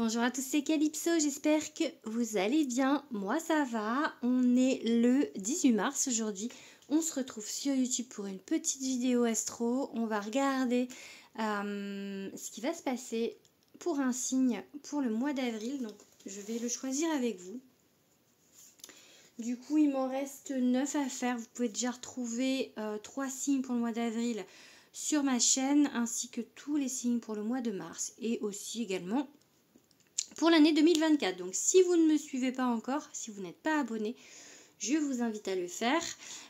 Bonjour à tous, c'est Calypso, j'espère que vous allez bien. Moi ça va, on est le 18 mars aujourd'hui. On se retrouve sur YouTube pour une petite vidéo astro. On va regarder ce qui va se passer pour un signe pour le mois d'avril. Donc je vais le choisir avec vous. Du coup il m'en reste 9 à faire. Vous pouvez déjà retrouver 3 signes pour le mois d'avril sur ma chaîne, ainsi que tous les signes pour le mois de mars et aussi également pour l'année 2024. Donc si vous ne me suivez pas encore, si vous n'êtes pas abonné, je vous invite à le faire.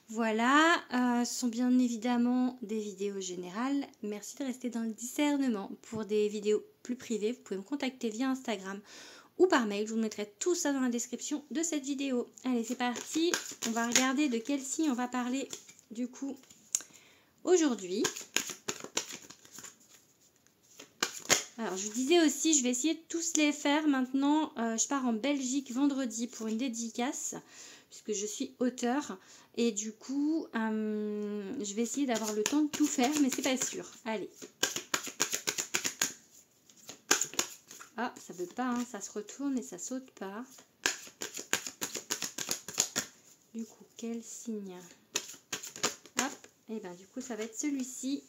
Voilà, ce sont bien évidemment des vidéos générales. Merci de rester dans le discernement. Pour des vidéos plus privées, vous pouvez me contacter via Instagram ou par mail. Je vous mettrai tout ça dans la description de cette vidéo. Allez, c'est parti. On va regarder de quel signe on va parler du coup aujourd'hui. Alors, je vous disais aussi, je vais essayer de tous les faire. Maintenant, je pars en Belgique vendredi pour une dédicace, puisque je suis auteure. Et du coup, je vais essayer d'avoir le temps de tout faire, mais c'est pas sûr. Allez. Ah, ça veut pas, hein, ça se retourne et ça saute pas. Du coup, quel signe? Hop, et bien du coup, ça va être celui-ci.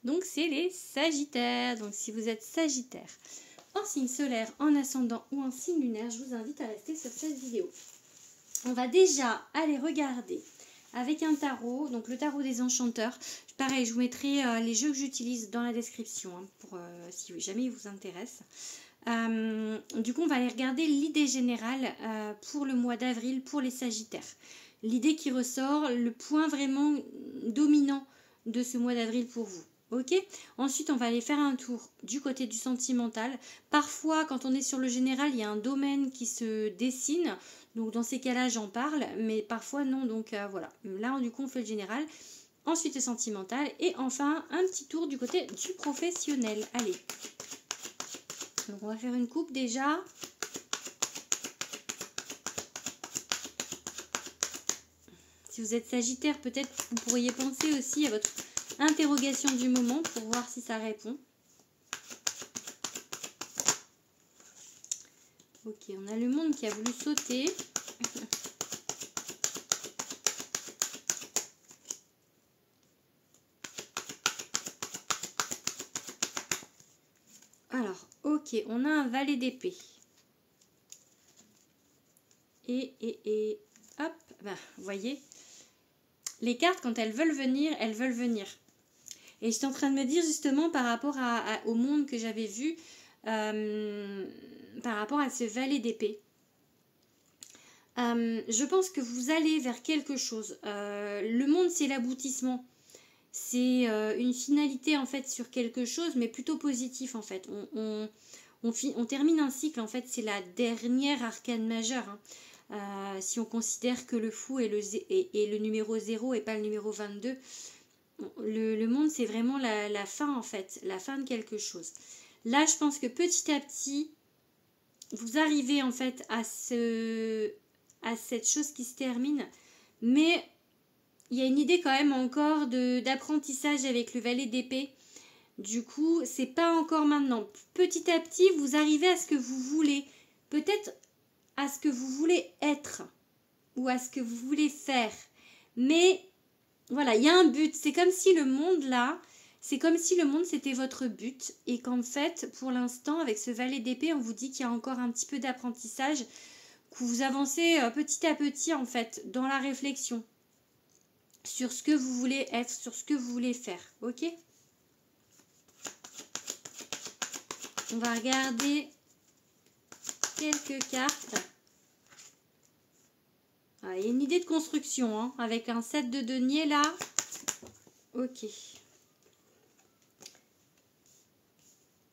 Donc c'est les Sagittaires. Donc si vous êtes Sagittaire en signe solaire, en ascendant ou en signe lunaire, je vous invite à rester sur cette vidéo. On va déjà aller regarder avec un tarot, donc le tarot des enchanteurs. Pareil, je vous mettrai les jeux que j'utilise dans la description, hein, pour si jamais ils vous intéressent. Du coup, on va aller regarder l'idée générale pour le mois d'avril pour les Sagittaires. L'idée qui ressort, le point vraiment dominant de ce mois d'avril pour vous. Ok, ensuite on va aller faire un tour du côté du sentimental. Parfois quand on est sur le général, il y a un domaine qui se dessine, donc dans ces cas là j'en parle, mais parfois non, donc voilà, là du coup on fait le général, ensuite le sentimental et enfin un petit tour du côté du professionnel. Allez, donc on va faire une coupe déjà. Si vous êtes Sagittaire, peut-être vous pourriez penser aussi à votre interrogation du moment pour voir si ça répond. Ok, on a le monde qui a voulu sauter. Alors, ok, on a un valet d'épée. Et hop, ben, vous voyez, les cartes, quand elles veulent venir, elles veulent venir. Et j'étais en train de me dire justement par rapport au monde que j'avais vu, par rapport à ce valet d'épée. Je pense que vous allez vers quelque chose. Le monde, c'est l'aboutissement. C'est une finalité en fait sur quelque chose, mais plutôt positif en fait. On termine un cycle, en fait, c'est la dernière arcane majeure. Hein. Si on considère que le fou est le numéro 0 et pas le numéro 22, le monde, c'est vraiment la fin en fait, la fin de quelque chose. Là, je pense que petit à petit, vous arrivez en fait à cette chose qui se termine, mais il y a une idée quand même encore d'apprentissage avec le valet d'épée. Du coup, c'est pas encore maintenant. Petit à petit, vous arrivez à ce que vous voulez. Peut-être à ce que vous voulez être ou à ce que vous voulez faire. Mais voilà, il y a un but. C'est comme si le monde là, c'est comme si le monde c'était votre but et qu'en fait, pour l'instant, avec ce valet d'épée, on vous dit qu'il y a encore un petit peu d'apprentissage, que vous avancez petit à petit en fait dans la réflexion sur ce que vous voulez être, sur ce que vous voulez faire. Ok ? On va regarder quelques cartes. Ah, il y a une idée de construction, hein, avec un 7 de denier là. Ok.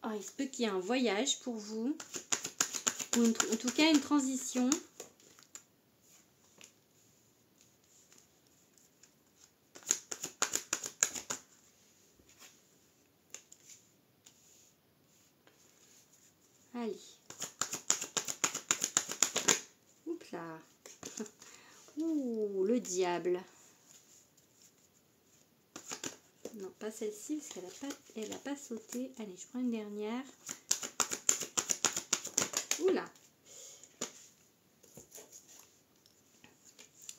Ah, il se peut qu'il y ait un voyage pour vous. Ou en tout cas une transition. Allez. Oups là. Ouh, le diable. Non, pas celle-ci parce qu'elle n'a pas sauté. Allez, je prends une dernière. Oula.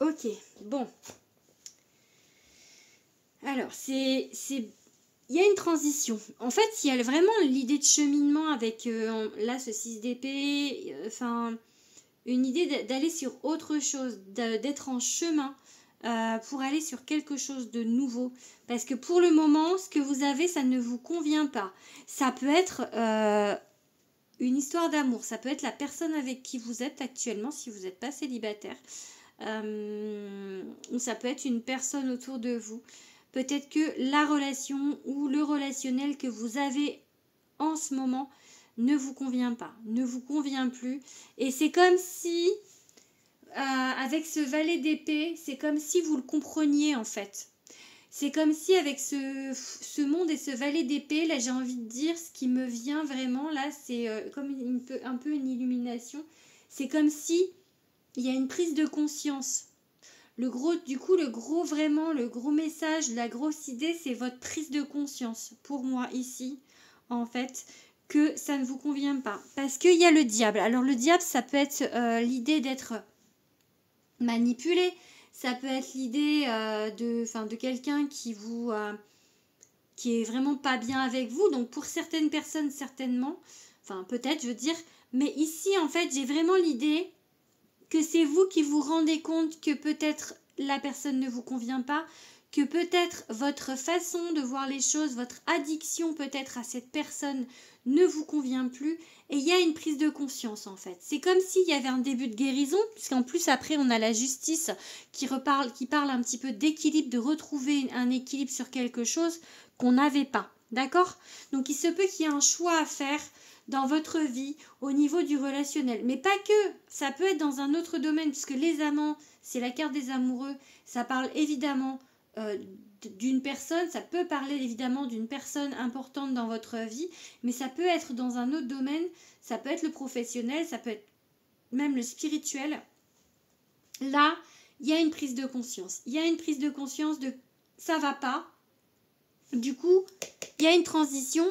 Ok, bon. Alors, il y a une transition. En fait, il y a vraiment l'idée de cheminement avec, là, ce 6 d'épée, enfin, une idée d'aller sur autre chose, d'être en chemin pour aller sur quelque chose de nouveau. Parce que pour le moment, ce que vous avez, ça ne vous convient pas. Ça peut être une histoire d'amour, ça peut être la personne avec qui vous êtes actuellement, si vous n'êtes pas célibataire. Ou ça peut être une personne autour de vous. Peut-être que la relation ou le relationnel que vous avez en ce moment ne vous convient pas, ne vous convient plus. Et c'est comme si, avec ce valet d'épée, c'est comme si vous le compreniez en fait. C'est comme si avec ce monde et ce valet d'épée, là j'ai envie de dire, ce qui me vient vraiment, là c'est comme un peu une illumination. C'est comme si il y a une prise de conscience. Le gros message, la grosse idée, c'est votre prise de conscience. Pour moi, ici, en fait, que ça ne vous convient pas. Parce qu'il y a le diable. Alors, le diable, ça peut être l'idée d'être manipulé. Ça peut être l'idée de quelqu'un qui est vraiment pas bien avec vous. Donc, pour certaines personnes, certainement. Enfin, peut-être, je veux dire. Mais ici, en fait, j'ai vraiment l'idée que c'est vous qui vous rendez compte que peut-être la personne ne vous convient pas, que peut-être votre façon de voir les choses, votre addiction peut-être à cette personne ne vous convient plus, et il y a une prise de conscience en fait. C'est comme s'il y avait un début de guérison, puisqu'en plus après on a la justice qui parle un petit peu d'équilibre, de retrouver un équilibre sur quelque chose qu'on n'avait pas. D'accord? Donc il se peut qu'il y ait un choix à faire dans votre vie au niveau du relationnel. Mais pas que, ça peut être dans un autre domaine, puisque les amants, c'est la carte des amoureux, ça parle évidemment d'une personne, ça peut parler évidemment d'une personne importante dans votre vie, mais ça peut être dans un autre domaine, ça peut être le professionnel, ça peut être même le spirituel. Là, il y a une prise de conscience. Il y a une prise de conscience de ça va pas. Du coup, il y a une transition.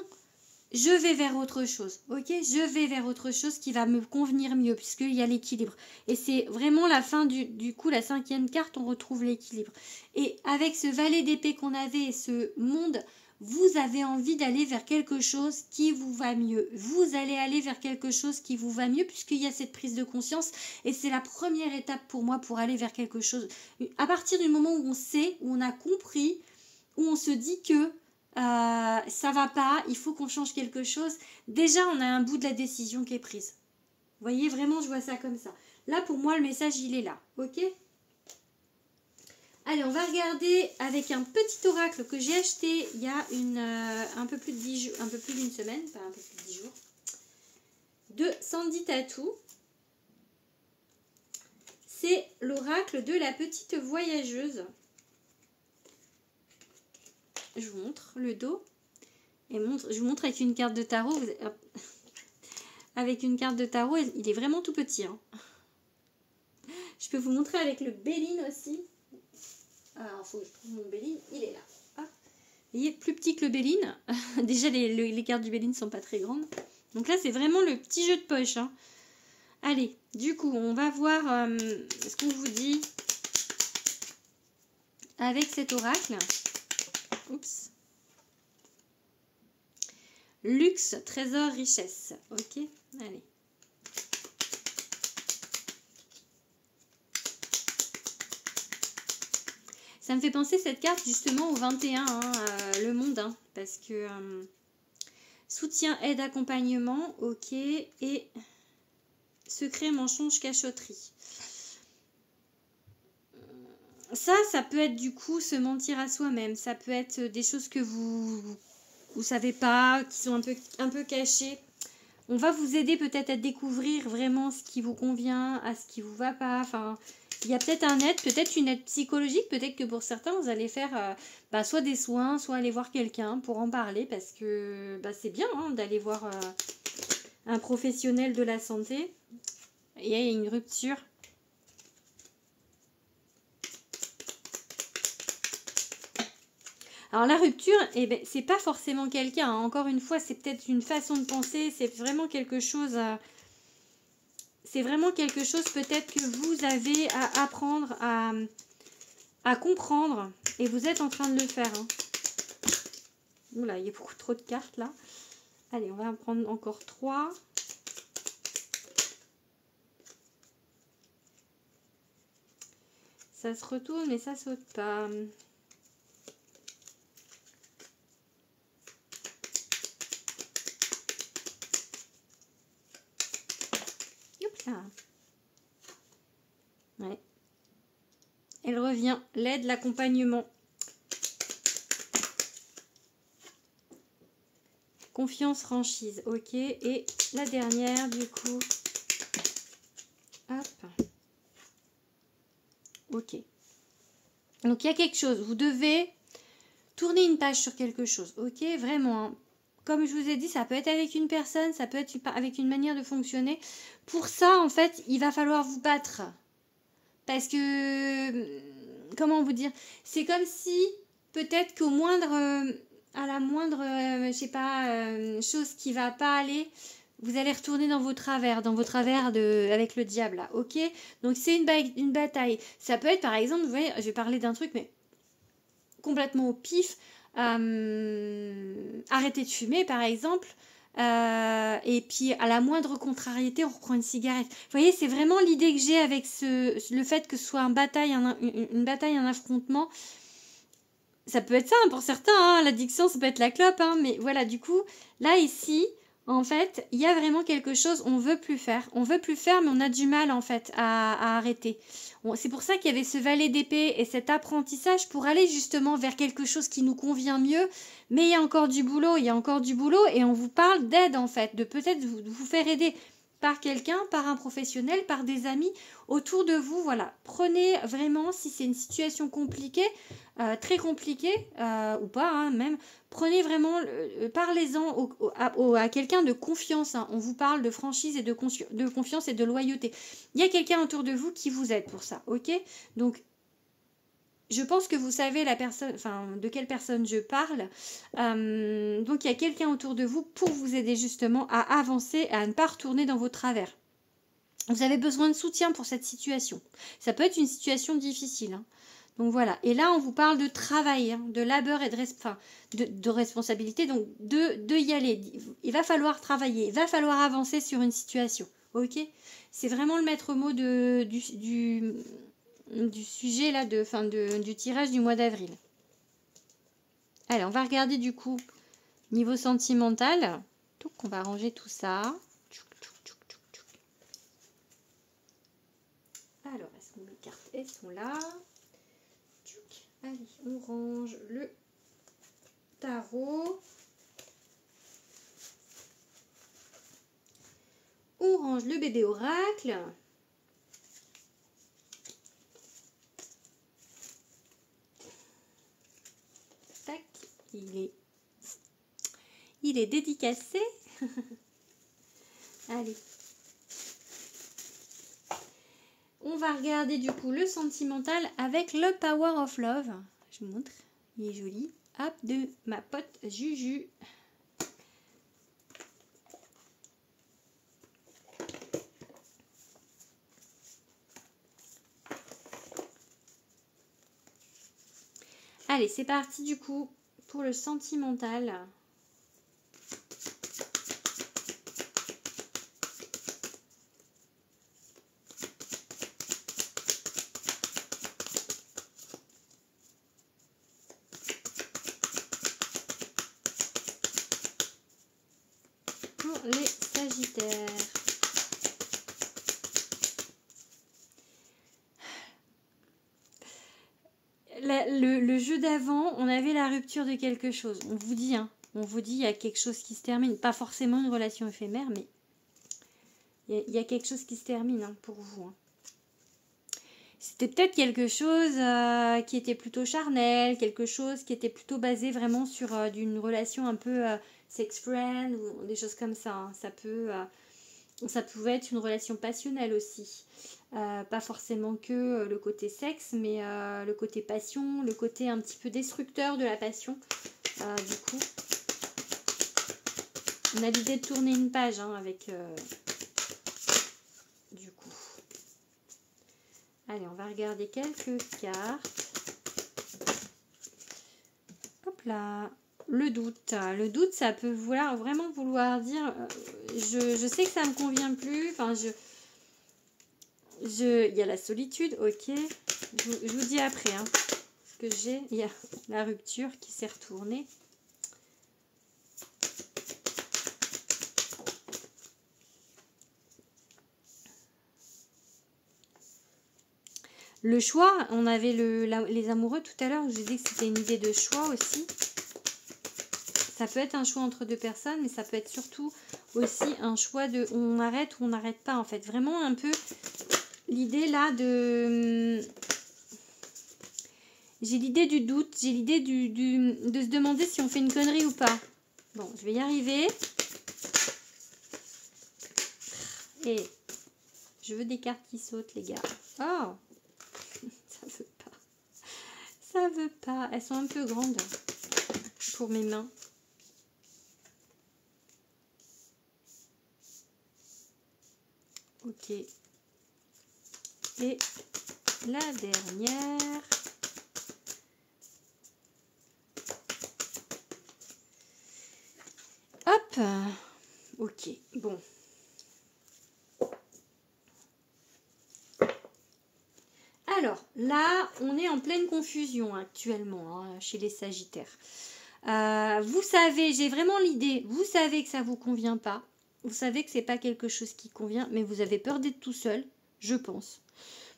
Je vais vers autre chose, ok? Je vais vers autre chose qui va me convenir mieux, puisqu'il y a l'équilibre. Et c'est vraiment la fin du coup, la 5e carte, on retrouve l'équilibre. Et avec ce valet d'épée qu'on avait et ce monde, vous avez envie d'aller vers quelque chose qui vous va mieux. Vous allez aller vers quelque chose qui vous va mieux, puisqu'il y a cette prise de conscience. Et c'est la première étape pour moi pour aller vers quelque chose. À partir du moment où on sait, où on a compris, où on se dit que ça va pas, il faut qu'on change quelque chose. Déjà, on a un bout de la décision qui est prise. Vous voyez, vraiment, je vois ça comme ça. Là, pour moi, le message, il est là. Ok? Allez, on va regarder avec un petit oracle que j'ai acheté il y a un peu plus d'une semaine, pas un peu plus de 10 jours, de Sandy Tattoo. C'est l'oracle de la petite voyageuse. Je vous montre le dos. Et je vous montre avec une carte de tarot. Avec une carte de tarot, il est vraiment tout petit. Hein. Je peux vous montrer avec le Béline aussi. Alors, il faut que je trouve mon Béline. Il est là. Hop. Vous voyez, plus petit que le Béline. Déjà, les cartes du Béline ne sont pas très grandes. Donc là, c'est vraiment le petit jeu de poche. Hein. Allez, du coup, on va voir ce qu'on vous dit avec cet oracle. Oups. Luxe, trésor, richesse. Ok, allez. Ça me fait penser cette carte justement au 21, hein, le monde. Hein, parce que soutien, aide, accompagnement. Ok, et secret, mensonge, cachotterie. Ça peut être du coup se mentir à soi-même. Ça peut être des choses que vous savez pas, qui sont un peu cachées. On va vous aider peut-être à découvrir vraiment ce qui vous convient, à ce qui vous va pas. Enfin, il y a peut-être peut-être une aide psychologique. Peut-être que pour certains, vous allez faire soit des soins, soit aller voir quelqu'un pour en parler. Parce que c'est bien hein, d'aller voir un professionnel de la santé. Il y a une rupture. Alors la rupture, c'est pas forcément quelqu'un. Hein. Encore une fois, c'est peut-être une façon de penser. C'est vraiment quelque chose c'est vraiment quelque chose peut-être que vous avez à apprendre, à comprendre. Et vous êtes en train de le faire. Hein. Oula, il y a beaucoup trop de cartes là. Allez, on va en prendre encore 3. Ça se retourne mais ça saute pas. Hop là. Ouais. Elle revient. L'aide, l'accompagnement. Confiance, franchise. Ok. Et la dernière du coup. Hop. Ok. Donc il y a quelque chose. Vous devez tourner une page sur quelque chose. Ok. Vraiment. Hein. Comme je vous ai dit, ça peut être avec une personne, ça peut être avec une manière de fonctionner. Pour ça, en fait, il va falloir vous battre. Parce que, comment vous dire, c'est comme si peut-être qu'au moindre, à la moindre, je sais pas, chose qui va pas aller, vous allez retourner dans vos travers avec le diable, là, ok? Donc c'est une bataille. Ça peut être par exemple, vous voyez, je vais parler d'un truc, mais complètement au pif. Arrêter de fumer, par exemple. Et puis à la moindre contrariété, on reprend une cigarette. Vous voyez, c'est vraiment l'idée que j'ai avec le fait que ce soit une bataille, un affrontement. Ça peut être ça hein, pour certains, hein, l'addiction, ça peut être la clope, hein, mais voilà, du coup, là, ici, en fait, il y a vraiment quelque chose, on veut plus faire. On veut plus faire, mais on a du mal, en fait, à arrêter. C'est pour ça qu'il y avait ce valet d'épée et cet apprentissage pour aller justement vers quelque chose qui nous convient mieux. Mais il y a encore du boulot, et on vous parle d'aide, en fait, de peut-être vous faire aider par quelqu'un, par un professionnel, par des amis autour de vous. Voilà, prenez vraiment, si c'est une situation compliquée, très compliquée, ou pas hein, même, prenez vraiment, parlez-en à quelqu'un de confiance. Hein. On vous parle de franchise et de confiance et de loyauté. Il y a quelqu'un autour de vous qui vous aide pour ça, ok? Donc, je pense que vous savez de quelle personne je parle. Donc, il y a quelqu'un autour de vous pour vous aider justement à avancer, à ne pas retourner dans vos travers. Vous avez besoin de soutien pour cette situation. Ça peut être une situation difficile. Hein. Donc voilà. Et là, on vous parle de travail, hein, de labeur et de responsabilité. Donc de y aller. Il va falloir travailler. Il va falloir avancer sur une situation. Ok? C'est vraiment le maître mot du sujet là, du tirage du mois d'avril. Allez, on va regarder du coup niveau sentimental. Donc on va ranger tout ça. Alors, est-ce que mes cartes elles sont là? Allez, on range le tarot. On range le bébé oracle. Tac, il est dédicacé. Allez. On va regarder du coup le sentimental avec le Power of Love. Je vous montre, il est joli. Hop, de ma pote Juju. Allez, c'est parti du coup pour le sentimental. Pour les Sagittaires. Le jeu d'avant, on avait la rupture de quelque chose. On vous dit, il y a quelque chose qui se termine. Pas forcément une relation éphémère, mais il y a quelque chose qui se termine hein, pour vous. Hein. C'était peut-être quelque chose qui était plutôt charnel, quelque chose qui était plutôt basé vraiment sur d'une relation un peu sex friend ou des choses comme ça. Hein. Ça pouvait être une relation passionnelle aussi. Pas forcément que le côté sexe, mais le côté passion, le côté un petit peu destructeur de la passion. Du coup, on a l'idée de tourner une page hein, avec Allez, on va regarder quelques cartes. Hop là. Le doute. Le doute, ça peut vraiment vouloir dire je sais que ça me convient plus. Enfin, il y a la solitude, ok. Je vous dis après. Hein, ce que j'ai. Il y a la rupture qui s'est retournée. Le choix, on avait les amoureux tout à l'heure, j'ai dit que c'était une idée de choix aussi. Ça peut être un choix entre deux personnes, mais ça peut être surtout aussi un choix de on arrête ou on n'arrête pas en fait. Vraiment un peu l'idée là de... J'ai l'idée du doute, j'ai l'idée de se demander si on fait une connerie ou pas. Bon, je vais y arriver. Et je veux des cartes qui sautent les gars. Oh, ça veut pas. Ça veut pas. Elles sont un peu grandes pour mes mains. Ok. Et la dernière. Hop. Ok. Bon. Alors, là, on est en pleine confusion actuellement hein, chez les Sagittaires. Vous savez, j'ai vraiment l'idée, vous savez que ça ne vous convient pas. Vous savez que c'est pas quelque chose qui convient, mais vous avez peur d'être tout seul, je pense.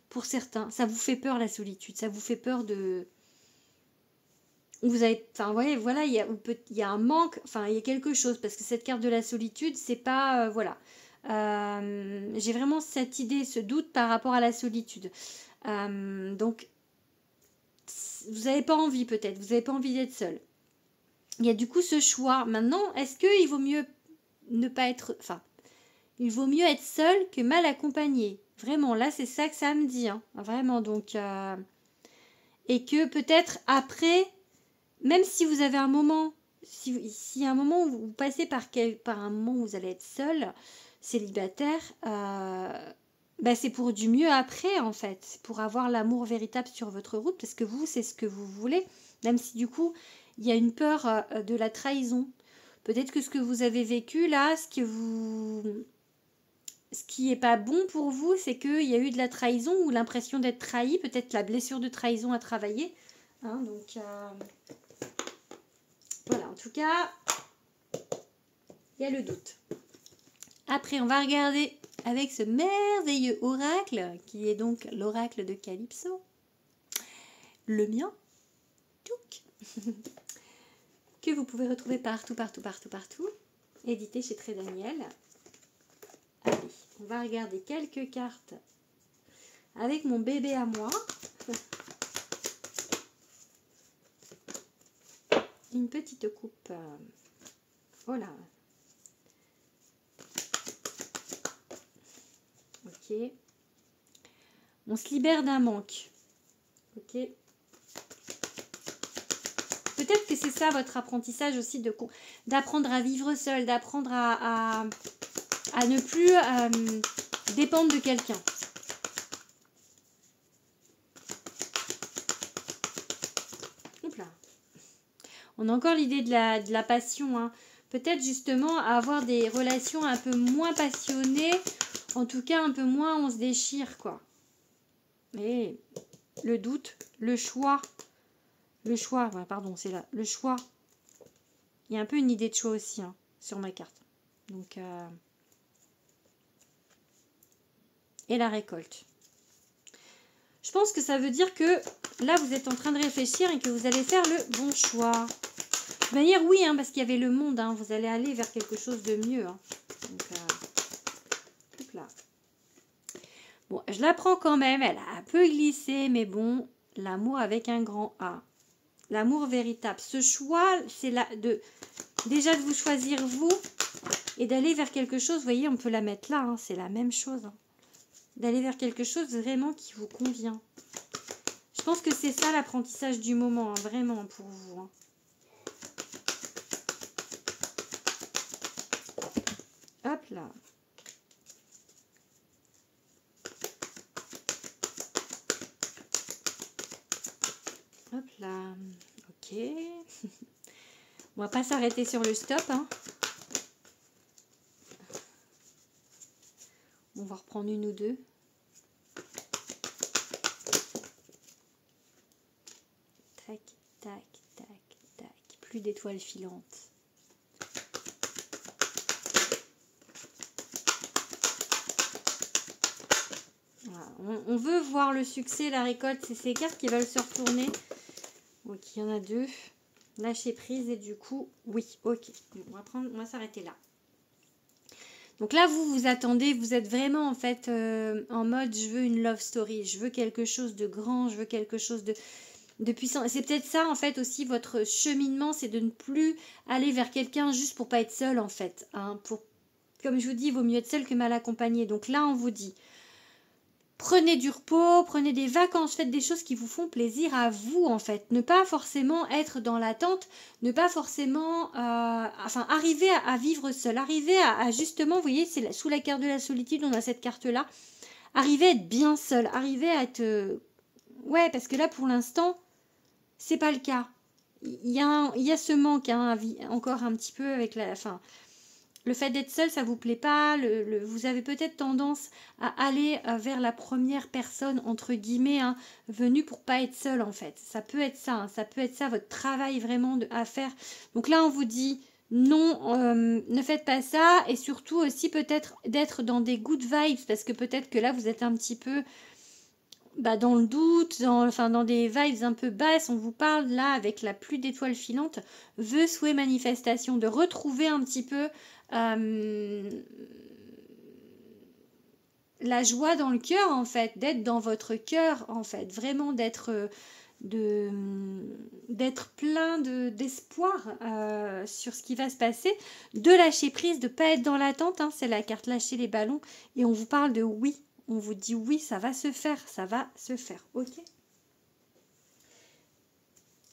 Pour certains, ça vous fait peur la solitude, ça vous fait peur de... Vous avez, enfin, ouais, voilà, il y a un manque, enfin, il y a quelque chose, parce que cette carte de la solitude, c'est pas, voilà. J'ai vraiment cette idée, ce doute par rapport à la solitude. Donc, vous n'avez pas envie peut-être, vous n'avez pas envie d'être seul. Il y a du coup ce choix. Maintenant, est-ce qu'il vaut mieux ne pas être... Enfin, il vaut mieux être seul que mal accompagné. Vraiment, là, c'est ça que ça me dit. Hein. Vraiment, donc... Et que peut-être après, même si vous avez un moment... Si y a un moment où vous passez par un moment où vous allez être seul, célibataire, bah c'est pour du mieux après, en fait. C'est pour avoir l'amour véritable sur votre route, parce que vous, c'est ce que vous voulez. Même si du coup... Il y a une peur de la trahison. Peut-être que ce que vous avez vécu là, ce qui est pas bon pour vous, c'est qu'il y a eu de la trahison ou l'impression d'être trahi, peut-être la blessure de trahison à travailler. Hein, donc voilà, en tout cas, il y a le doute. Après, on va regarder avec ce merveilleux oracle, qui est donc l'oracle de Calypso. Le mien. Tchouk. Que vous pouvez retrouver partout, édité chez Très Daniel. Allez, on va regarder quelques cartes avec mon bébé à moi. Une petite coupe. Oh là. Ok. On se libère d'un manque. Ok. Peut-être que c'est ça votre apprentissage aussi, d'apprendre à vivre seul, d'apprendre à ne plus dépendre de quelqu'un. Hop là. On a encore l'idée de la passion. Hein. Peut-être justement avoir des relations un peu moins passionnées, en tout cas un peu moins on se déchire quoi. Et le doute, le choix, pardon, c'est là, le choix. Il y a un peu une idée de choix aussi hein, sur ma carte. Donc, et la récolte. Je pense que ça veut dire que là, vous êtes en train de réfléchir et que vous allez faire le bon choix. De manière, oui, hein, parce qu'il y avait le monde. Hein, vous allez aller vers quelque chose de mieux. Hein. Donc, hop là. Bon, je la prends quand même. Elle a un peu glissé, mais bon, l'amour avec un grand A. L'amour véritable. Ce choix, c'est déjà de vous choisir vous et d'aller vers quelque chose. Vous voyez, on peut la mettre là. Hein, c'est la même chose. Hein. D'aller vers quelque chose vraiment qui vous convient. Je pense que c'est ça l'apprentissage du moment, hein, vraiment pour vous. Hein. Hop là. Hop là. Ok. On va pas s'arrêter sur le stop. Hein. On va reprendre une ou deux. Tac, tac, tac, tac. Plus d'étoiles filantes. Voilà. On veut voir le succès, la récolte. C'est ces cartes qui veulent se retourner. Ok, il y en a deux. Lâcher prise et du coup, oui, ok. Bon, on va s'arrêter là. Donc là, vous attendez, vous êtes vraiment en fait en mode je veux une love story, je veux quelque chose de grand, je veux quelque chose de puissant. C'est peut-être ça en fait aussi votre cheminement, c'est de ne plus aller vers quelqu'un juste pour pas être seul en fait. Hein, comme je vous dis, il vaut mieux être seul que mal accompagné. Donc là, on vous dit, prenez du repos, prenez des vacances, faites des choses qui vous font plaisir à vous en fait. Ne pas forcément être dans l'attente, ne pas forcément arriver à vivre seul, arriver à justement, vous voyez, c'est sous la carte de la solitude, on a cette carte-là, arriver à être bien seul, arriver à être... Ouais, parce que là pour l'instant, c'est pas le cas. Il y a ce manque hein, encore un petit peu avec la... Le fait d'être seul, ça vous plaît pas. Vous avez peut-être tendance à aller vers la première personne, entre guillemets, hein, venue pour pas être seul, en fait. Ça peut être ça. Hein, ça peut être ça, votre travail vraiment à faire. Donc là, on vous dit non, ne faites pas ça. Et surtout aussi peut-être d'être dans des good vibes. Parce que peut-être que là, vous êtes un petit peu dans le doute, dans des vibes un peu basses. On vous parle là, avec la pluie d'étoiles filantes, vœux, souhaits, manifestations, de retrouver un petit peu... la joie dans le cœur en fait, d'être dans votre cœur en fait, vraiment d'être plein d'espoir sur ce qui va se passer, de lâcher prise, de pas être dans l'attente, hein, c'est la carte lâcher les ballons et on vous parle de oui, on vous dit oui, ça va se faire, ok.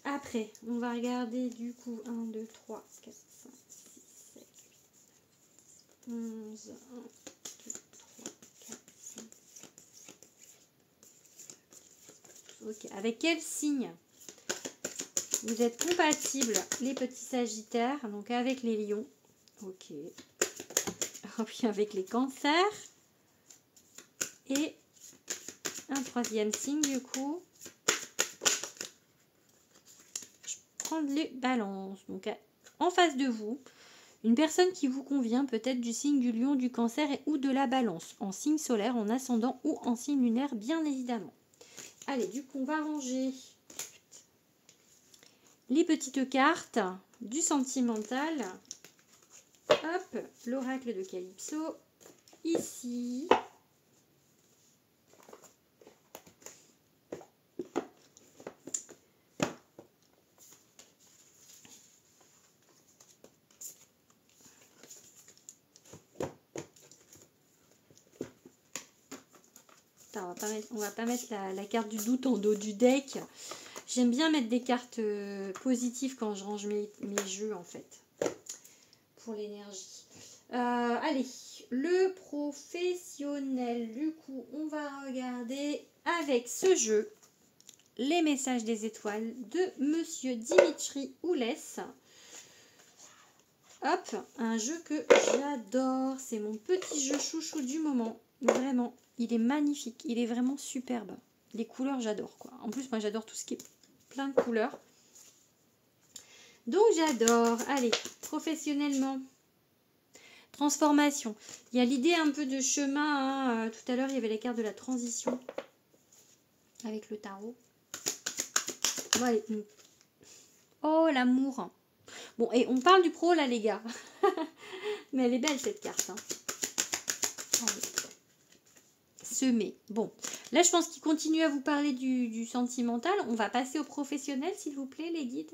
Après, on va regarder du coup 1, 2, 3, 4, 5, 6, 7, 8, 11, 1, 2, 3, 4, 5. Ok, avec quel signe vous êtes compatibles, les petits sagittaires, donc avec les lions. Ok. Puis avec les cancers. Et un troisième signe du coup. Je prends les balances. Donc en face de vous, une personne qui vous convient, peut-être du signe du lion, du cancer ou de la balance, en signe solaire, en ascendant ou en signe lunaire, bien évidemment. Allez, du coup, on va ranger les petites cartes du sentimental. Hop, l'oracle de Calypso, ici. On va pas mettre la carte du doute en dos du deck. J'aime bien mettre des cartes positives quand je range mes jeux en fait. Pour l'énergie. Allez, le professionnel. Du coup, on va regarder avec ce jeu les messages des étoiles de Monsieur Dimitri Oulès. Hop, un jeu que j'adore. C'est mon petit jeu chouchou du moment. Vraiment, il est magnifique. Il est vraiment superbe. Les couleurs, j'adore quoi. En plus, moi, j'adore tout ce qui est plein de couleurs. Donc, j'adore. Allez, professionnellement. Transformation. Il y a l'idée un peu de chemin. Hein. Tout à l'heure, il y avait les cartes de la transition. Avec le tarot. Bon, allez. Oh, l'amour. Bon, et on parle du pro là, les gars. Mais elle est belle cette carte. Hein. Semer. Bon, là, je pense qu'il continue à vous parler du sentimental. On va passer au professionnel, s'il vous plaît, les guides.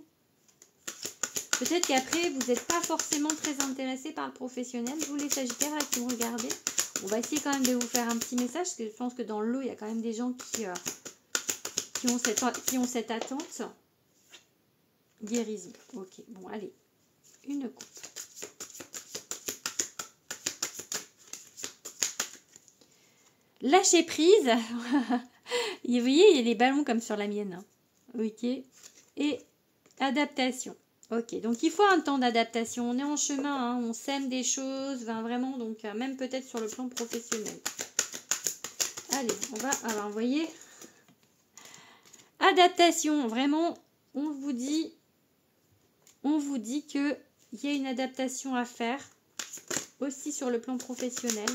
Peut-être qu'après, vous n'êtes pas forcément très intéressé par le professionnel. Vous, les sagittaires, là, qui me regardez. On va essayer quand même de vous faire un petit message. Parce que je pense que dans le lot, il y a quand même des gens qui ont cette attente. Guérison. Ok, bon, allez. Une coupe. Lâcher prise. Vous voyez, il y a les ballons comme sur la mienne. Hein. Ok. et adaptation. Ok, donc il faut un temps d'adaptation. On est en chemin, hein, on sème des choses, ben vraiment, donc même peut-être sur le plan professionnel. Allez, on va, alors vous voyez, adaptation, vraiment, on vous dit que il y a une adaptation à faire aussi sur le plan professionnel.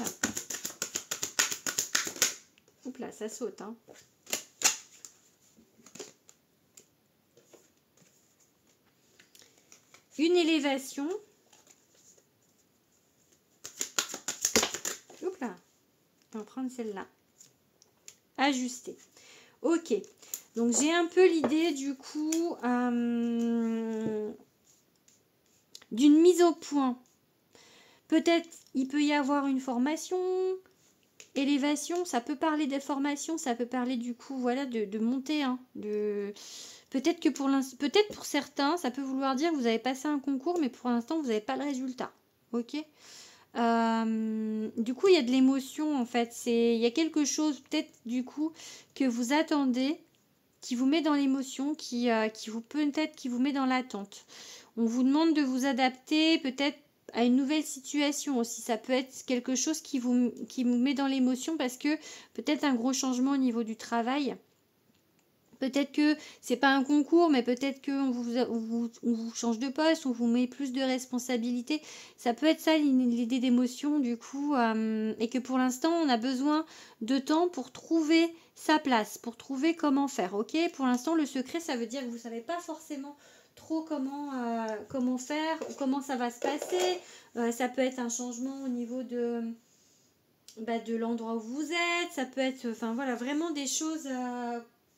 Oups là, ça saute, hein. Une élévation. Oups là, on va prendre celle-là. Ajuster. Ok, donc j'ai un peu l'idée du coup d'une mise au point. Peut-être il peut y avoir une formation, élévation, ça peut parler des formations, ça peut parler du coup voilà de monter, hein, peut-être que peut-être pour certains, ça peut vouloir dire que vous avez passé un concours, mais pour l'instant vous n'avez pas le résultat. Ok. Du coup, il y a de l'émotion en fait. Il y a quelque chose peut-être du coup que vous attendez, qui vous met dans l'émotion, qui vous met dans l'attente. On vous demande de vous adapter peut-être à une nouvelle situation aussi. Ça peut être quelque chose qui vous met dans l'émotion parce que peut-être un gros changement au niveau du travail. Peut-être que c'est pas un concours, mais peut-être qu'on vous change de poste, on vous met plus de responsabilités. Ça peut être ça l'idée d'émotion du coup, et que pour l'instant on a besoin de temps pour trouver sa place, pour trouver comment faire. Ok, pour l'instant le secret ça veut dire que vous savez pas forcément trop comment faire, comment ça va se passer. Ça peut être un changement au niveau de l'endroit où vous êtes, ça peut être, enfin voilà, vraiment des choses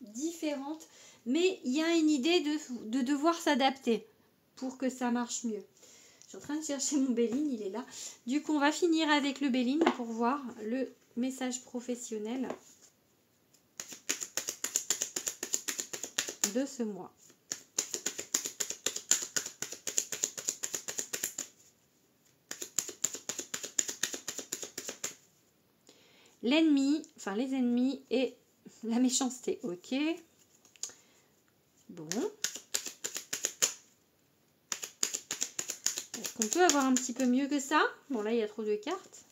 différentes, mais il y a une idée de devoir s'adapter pour que ça marche mieux. Je suis en train de chercher mon Béline, il est là. Du coup, on va finir avec le Béline pour voir le message professionnel de ce mois. L'ennemi, enfin les ennemis et la méchanceté, ok. Bon. Est-ce qu'on peut avoir un petit peu mieux que ça? Bon, là, il y a trop de cartes.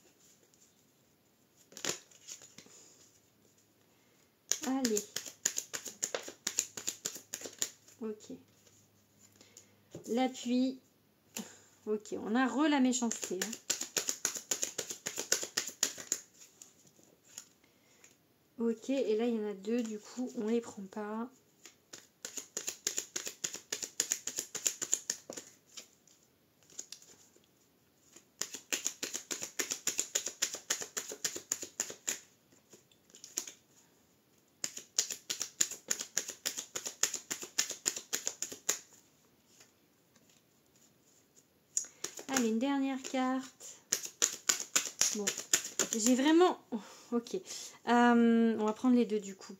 Allez. Ok. L'appui. Ok, on a la méchanceté. Hein. Ok, et là, il y en a deux, du coup, on les prend pas. Allez, une dernière carte. Bon, j'ai vraiment... Ok, on va prendre les deux du coup.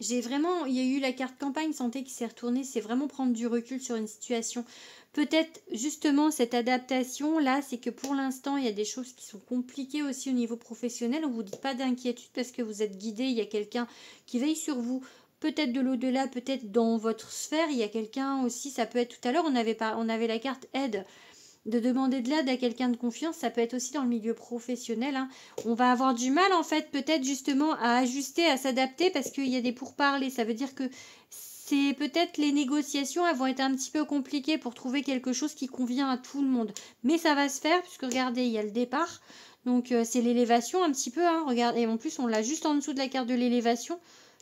J'ai vraiment... Il y a eu la carte campagne santé qui s'est retournée. C'est vraiment prendre du recul sur une situation. Peut-être justement cette adaptation là, c'est que pour l'instant, il y a des choses qui sont compliquées aussi au niveau professionnel. On ne vous dit pas d'inquiétude parce que vous êtes guidé. Il y a quelqu'un qui veille sur vous. Peut-être de l'au-delà, peut-être dans votre sphère. Il y a quelqu'un aussi, ça peut être tout à l'heure, on avait la carte aide. De demander de l'aide à quelqu'un de confiance, ça peut être aussi dans le milieu professionnel. Hein. On va avoir du mal en fait peut-être justement à ajuster, à s'adapter parce qu'il y a des pourparlers. Ça veut dire que c'est peut-être les négociations, elles vont être un petit peu compliquées pour trouver quelque chose qui convient à tout le monde. Mais ça va se faire puisque regardez, il y a le départ. Donc c'est l'élévation un petit peu. Hein. Regardez, et en plus on l'a juste en dessous de la carte de l'élévation.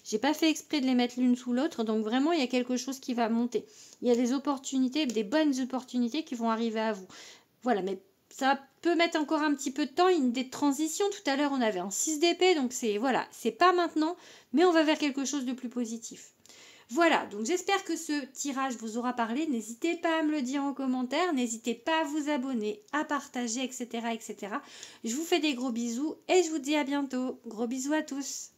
J'ai pas fait exprès de les mettre l'une sous l'autre, donc vraiment il y a quelque chose qui va monter. Il y a des opportunités, des bonnes opportunités qui vont arriver à vous. Voilà, mais ça peut mettre encore un petit peu de temps, une des transitions. Tout à l'heure on avait un 6 d'épée, donc c'est pas maintenant, mais on va vers quelque chose de plus positif. Voilà, donc j'espère que ce tirage vous aura parlé. N'hésitez pas à me le dire en commentaire, n'hésitez pas à vous abonner, à partager, etc., etc. Je vous fais des gros bisous et je vous dis à bientôt. Gros bisous à tous.